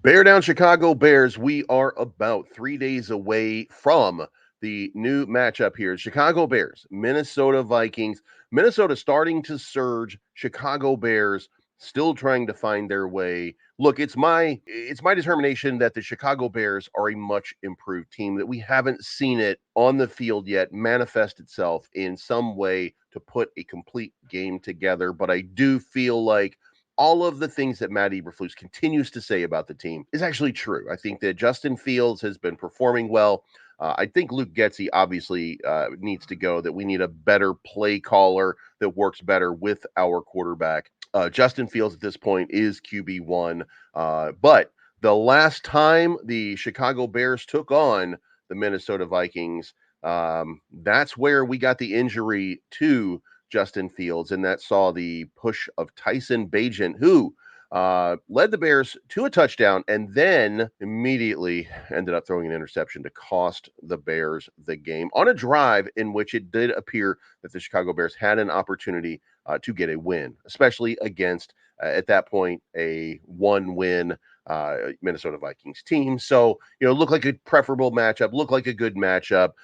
Bear down, Chicago Bears. We are about 3 days away from the new matchup here. Chicago Bears, Minnesota Vikings. Minnesota starting to surge. Chicago Bears still trying to find their way. Look, it's my determination that the Chicago Bears are a much improved team, that we haven't seen it on the field yet manifest itself in some way to put a complete game together. But I do feel like all of the things that Maddie and Bleeves continues to say about the team is actually true. I think that Justin Fields has been performing well. I think Luke Getsy obviously needs to go, that we need a better play caller that works better with our quarterback. Justin Fields at this point is QB1. But the last time the Chicago Bears took on the Minnesota Vikings, that's where we got the injury to Justin Fields, and that saw the push of Tyson Bagent, who led the Bears to a touchdown and then immediately ended up throwing an interception to cost the Bears the game on a drive in which it did appear that the Chicago Bears had an opportunity to get a win, especially against, at that point, a one-win Minnesota Vikings team. So, looked like a preferable matchup, looked like a good matchup.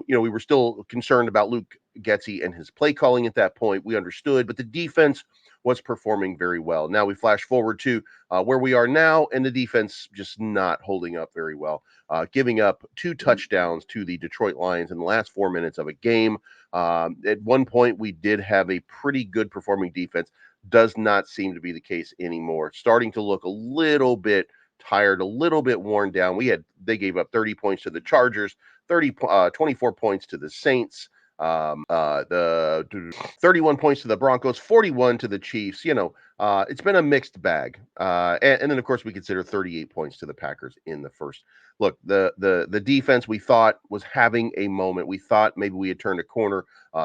We were still concerned about Luke Getsy and his play calling at that point. We understood, but the defense was performing very well. Now we flash forward to where we are now, and the defense just not holding up very well, giving up 2 touchdowns to the Detroit Lions in the last 4 minutes of a game. At one point, we did have a pretty good performing defense. Does not seem to be the case anymore. Starting to look a little bit tired, a little bit worn down. They gave up 30 points to the Chargers, 24 points to the Saints, the 31 points to the Broncos, 41 to the Chiefs. It's been a mixed bag. And then of course we consider 38 points to the Packers in the first. Look, the defense we thought was having a moment. We thought maybe we had turned a corner.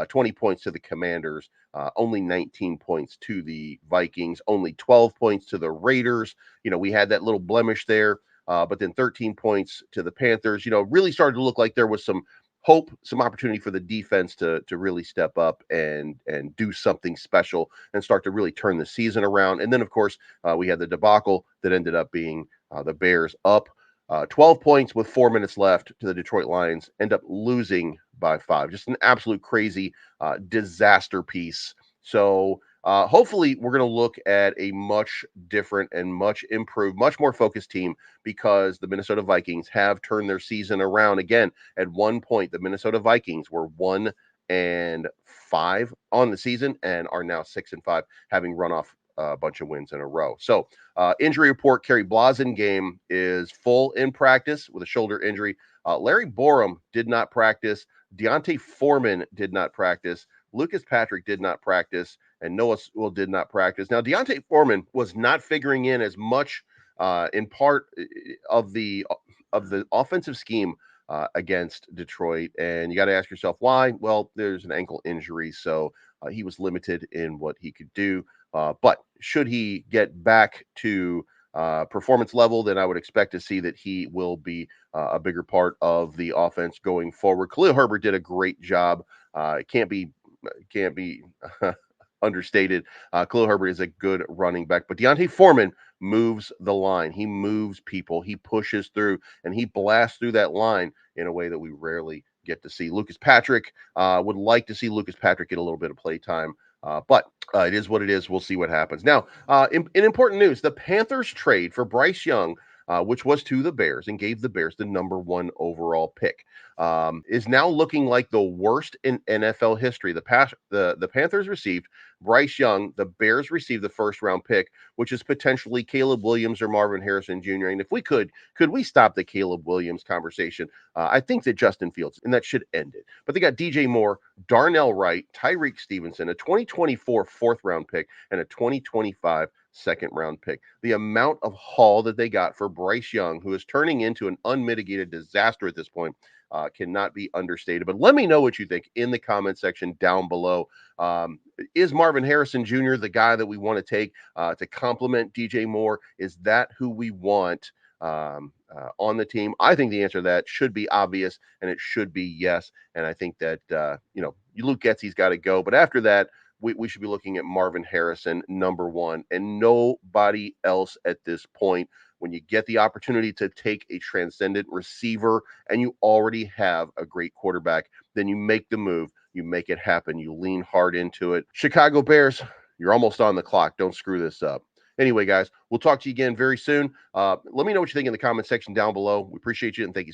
20 points to the Commanders, only 19 points to the Vikings, only 12 points to the Raiders. We had that little blemish there. But then 13 points to the Panthers. Really started to look like there was some hope, some opportunity for the defense to really step up and do something special and start to really turn the season around. And then, of course, we had the debacle that ended up being the Bears up 12 points with 4 minutes left to the Detroit Lions, end up losing by 5. Just an absolute crazy disaster piece. So hopefully we're going to look at a much different and much improved, much more focused team, because the Minnesota Vikings have turned their season around again. At one point, the Minnesota Vikings were 1-5 on the season and are now 6-5, having run off a bunch of wins in a row. So injury report: Kerry Blasingame is full in practice with a shoulder injury. Larry Borum did not practice. Deontay Foreman did not practice. Lucas Patrick did not practice, and Noah Sewell did not practice. Now, Deontay Foreman was not figuring in as much in part of the offensive scheme against Detroit, and you got to ask yourself why. Well, there's an ankle injury, so he was limited in what he could do. But should he get back to performance level, then I would expect to see that he will be a bigger part of the offense going forward. Khalil Herbert did a great job. It can't be understated. Khalil Herbert is a good running back, but Deontay Foreman moves the line. He moves people. He pushes through, and he blasts through that line in a way that we rarely get to see. Lucas Patrick, would like to see Lucas Patrick get a little bit of play time, but it is what it is. We'll see what happens. Now, in important news, the Panthers trade for Bryce Young, which was to the Bears and gave the Bears the #1 overall pick, is now looking like the worst in NFL history. The Panthers received Bryce Young. The Bears received the first-round pick, which is potentially Caleb Williams or Marvin Harrison Jr. And if we could we stop the Caleb Williams conversation? I think that Justin Fields, and that should end it. But they got DJ Moore, Darnell Wright, Tyreek Stevenson, a 2024 fourth-round pick, and a 2025 second-round pick. The amount of haul that they got for Bryce Young, who is turning into an unmitigated disaster at this point, cannot be understated. But let me know what you think in the comment section down below. Is Marvin Harrison Jr. the guy that we want to take to complement DJ Moore? Is that who we want on the team? I think the answer to that should be obvious, and it should be yes. And I think that, Luke Getsy's got to go. But after that, we should be looking at Marvin Harrison #1 and nobody else at this point. When you get the opportunity to take a transcendent receiver and you already have a great quarterback, then you make the move, you make it happen, you lean hard into it. Chicago Bears, you're almost on the clock. Don't screw this up. Anyway, guys, we'll talk to you again very soon. Let me know what you think in the comment section down below. We appreciate you and thank you.